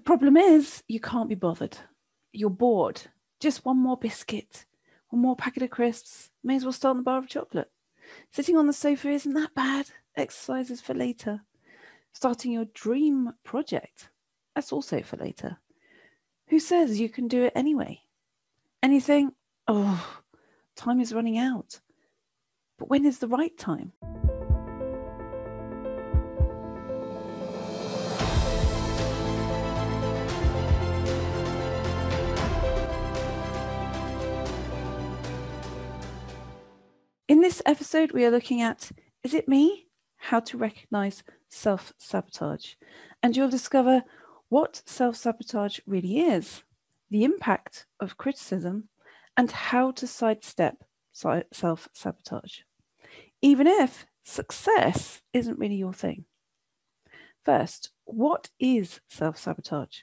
problem is you can't be bothered. You're bored. Just one more biscuit, one more packet of crisps. May as well start on the bar of chocolate. Sitting on the sofa isn't that bad. Exercises for later. Starting your dream project, that's also for later. Who says you can do it anyway? Anything? Oh, time is running out. But when is the right time? In this episode, we are looking at, is it me? How to recognize self-sabotage. And you'll discover what self-sabotage really is, the impact of criticism, and how to sidestep self-sabotage, even if success isn't really your thing. First, what is self-sabotage?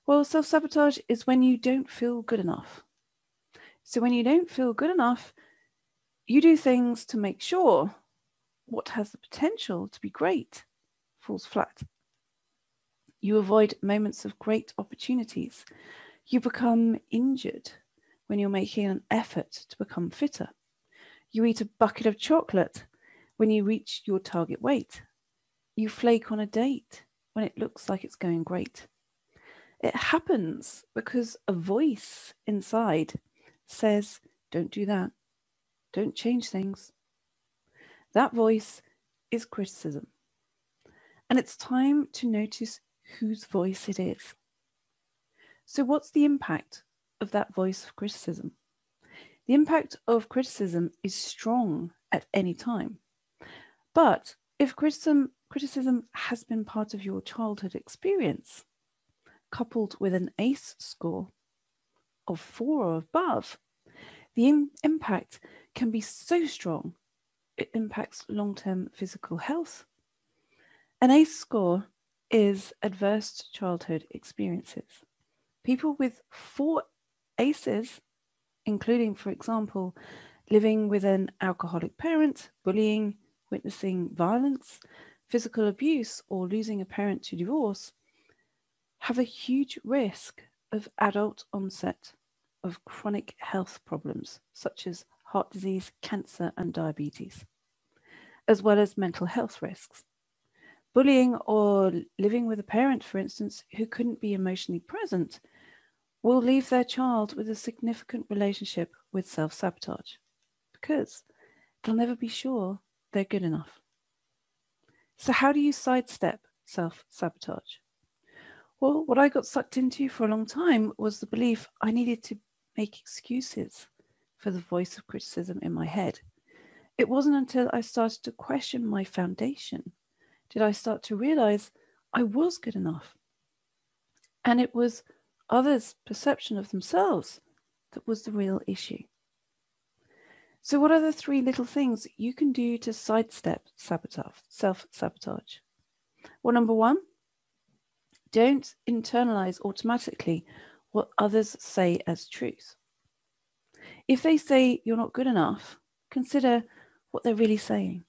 Well, self-sabotage is when you don't feel good enough. So when you don't feel good enough, you do things to make sure what has the potential to be great falls flat. You avoid moments of great opportunities. You become injured when you're making an effort to become fitter. You eat a bucket of chocolate when you reach your target weight. You flake on a date when it looks like it's going great. It happens because a voice inside says, don't do that. Don't change things. That voice is criticism. And it's time to notice whose voice it is. So what's the impact of that voice of criticism? The impact of criticism is strong at any time. But if criticism has been part of your childhood experience, coupled with an ACE score of 4 or above, the impact can be so strong, it impacts long-term physical health. An ACE score is adverse childhood experiences. People with 4 ACEs, including, for example, living with an alcoholic parent, bullying, witnessing violence, physical abuse, or losing a parent to divorce, have a huge risk of adult onset of chronic health problems such as heart disease, cancer, and diabetes, as well as mental health risks. Bullying or living with a parent, for instance, who couldn't be emotionally present, will leave their child with a significant relationship with self-sabotage because they'll never be sure they're good enough. So how do you sidestep self-sabotage? Well, what I got sucked into for a long time was the belief I needed to make excuses for the voice of criticism in my head. It wasn't until I started to question my foundation did I start to realize I was good enough. And it was others' perception of themselves that was the real issue. So what are the 3 little things you can do to sidestep self-sabotage? Well, number 1, don't internalize automatically what others say as truth. If they say you're not good enough, consider what they're really saying.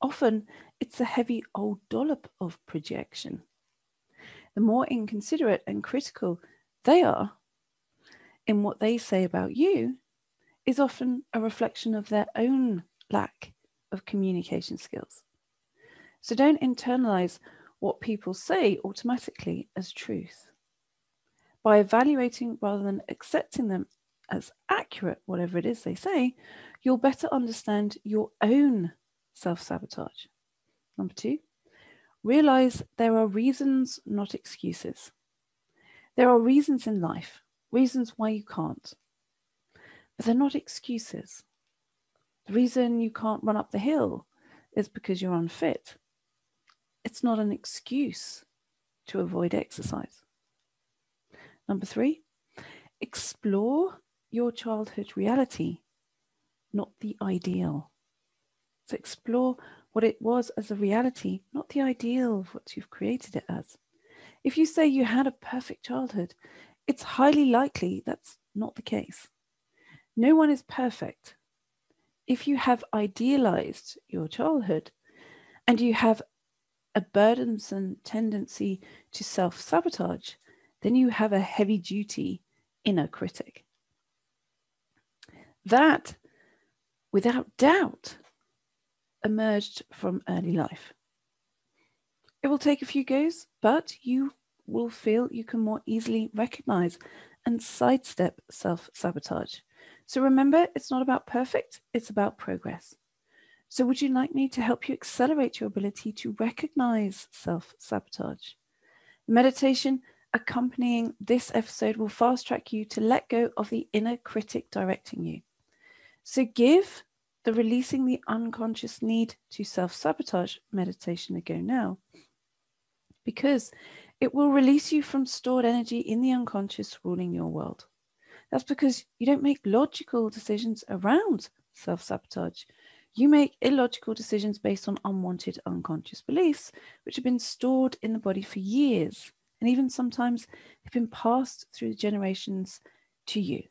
Often, it's a heavy old dollop of projection. The more inconsiderate and critical they are in what they say about you is often a reflection of their own lack of communication skills. So don't internalize what people say automatically as truth. By evaluating rather than accepting them as accurate, whatever it is they say, you'll better understand your own self-sabotage. Number 2, realize there are reasons, not excuses. There are reasons in life, reasons why you can't, but they're not excuses. The reason you can't run up the hill is because you're unfit. It's not an excuse to avoid exercise. Number 3, explore your childhood reality, not the ideal. So explore what it was as a reality, not the ideal of what you've created it as. If you say you had a perfect childhood, it's highly likely that's not the case. No one is perfect. If you have idealized your childhood and you have a burdensome tendency to self-sabotage, then you have a heavy-duty inner critic. That, without doubt, emerged from early life. It will take a few goes, but you will feel you can more easily recognize and sidestep self-sabotage. So remember, it's not about perfect, it's about progress. So would you like me to help you accelerate your ability to recognize self-sabotage? The meditation accompanying this episode will fast track you to let go of the inner critic directing you. So give the releasing the unconscious need to self-sabotage meditation a go now, because it will release you from stored energy in the unconscious ruling your world. That's because you don't make logical decisions around self-sabotage. You make illogical decisions based on unwanted unconscious beliefs, which have been stored in the body for years, and even sometimes have been passed through the generations to you.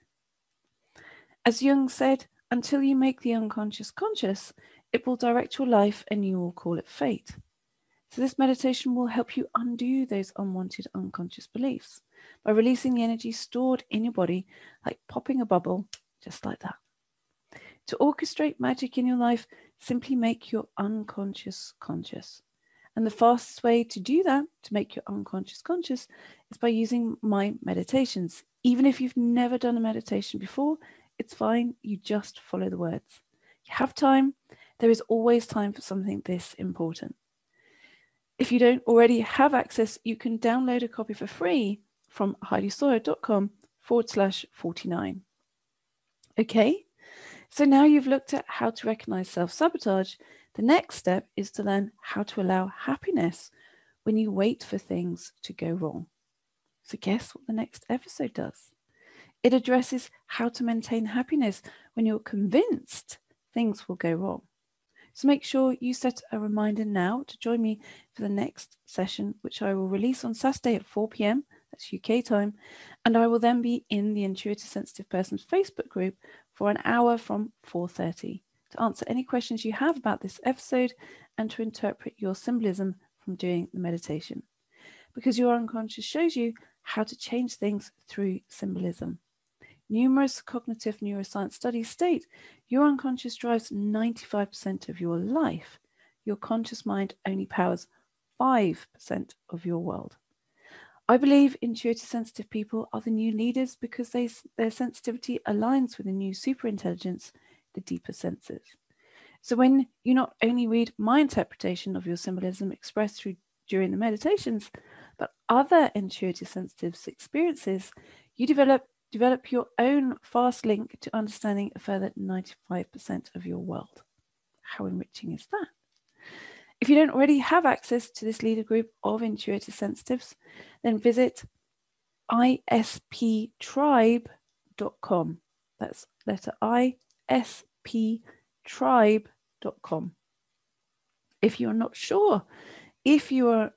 As Jung said, until you make the unconscious conscious, it will direct your life and you will call it fate. So this meditation will help you undo those unwanted unconscious beliefs by releasing the energy stored in your body, like popping a bubble, just like that. To orchestrate magic in your life, simply make your unconscious conscious. And the fastest way to do that, to make your unconscious conscious, is by using my meditations. Even if you've never done a meditation before, it's fine. You just follow the words. You have time. There is always time for something this important. If you don't already have access, you can download a copy for free from heidisawyer.com/49. Okay, so now you've looked at how to recognize self-sabotage. The next step is to learn how to allow happiness when you wait for things to go wrong. So guess what the next episode does? It addresses how to maintain happiness when you're convinced things will go wrong. So make sure you set a reminder now to join me for the next session, which I will release on Saturday at 4 p.m. That's UK time. And I will then be in the Intuitive Sensitive Persons Facebook group for an hour from 4:30 to answer any questions you have about this episode and to interpret your symbolism from doing the meditation. Because your unconscious shows you how to change things through symbolism. Numerous cognitive neuroscience studies state your unconscious drives 95% of your life. Your conscious mind only powers 5% of your world. I believe intuitive sensitive people are the new leaders because their sensitivity aligns with the new superintelligence, the deeper senses. So when you not only read my interpretation of your symbolism expressed during the meditations, but other intuitive sensitives' experiences, you develop your own fast link to understanding a further 95% of your world. How enriching is that? If you don't already have access to this leader group of intuitive sensitives, then visit isptribe.com. That's letter I, isptribe.com. If you're not sure if you are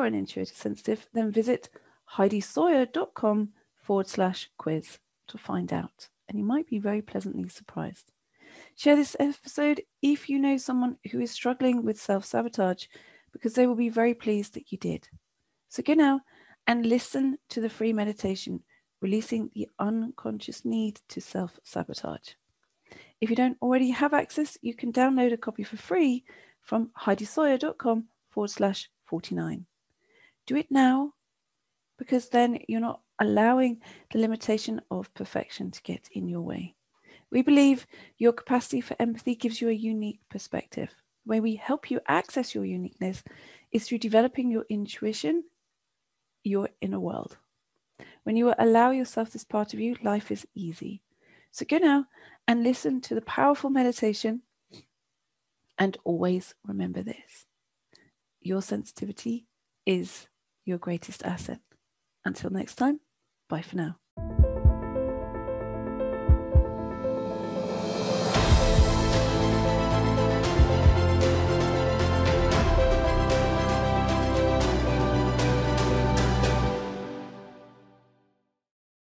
an intuitive sensitive, then visit heidisawyer.com/quiz to find out, and you might be very pleasantly surprised. Share this episode if you know someone who is struggling with self-sabotage, because they will be very pleased that you did. So go now and listen to the free meditation, releasing the unconscious need to self-sabotage. If you don't already have access, you can download a copy for free from heidisawyer.com/49. Do it now, because then you're not allowing the limitation of perfection to get in your way. We believe your capacity for empathy gives you a unique perspective. The way we help you access your uniqueness is through developing your intuition, your inner world. When you allow yourself this part of you, life is easy. So go now and listen to the powerful meditation, and always remember this: your sensitivity is your greatest asset. Until next time, bye for now.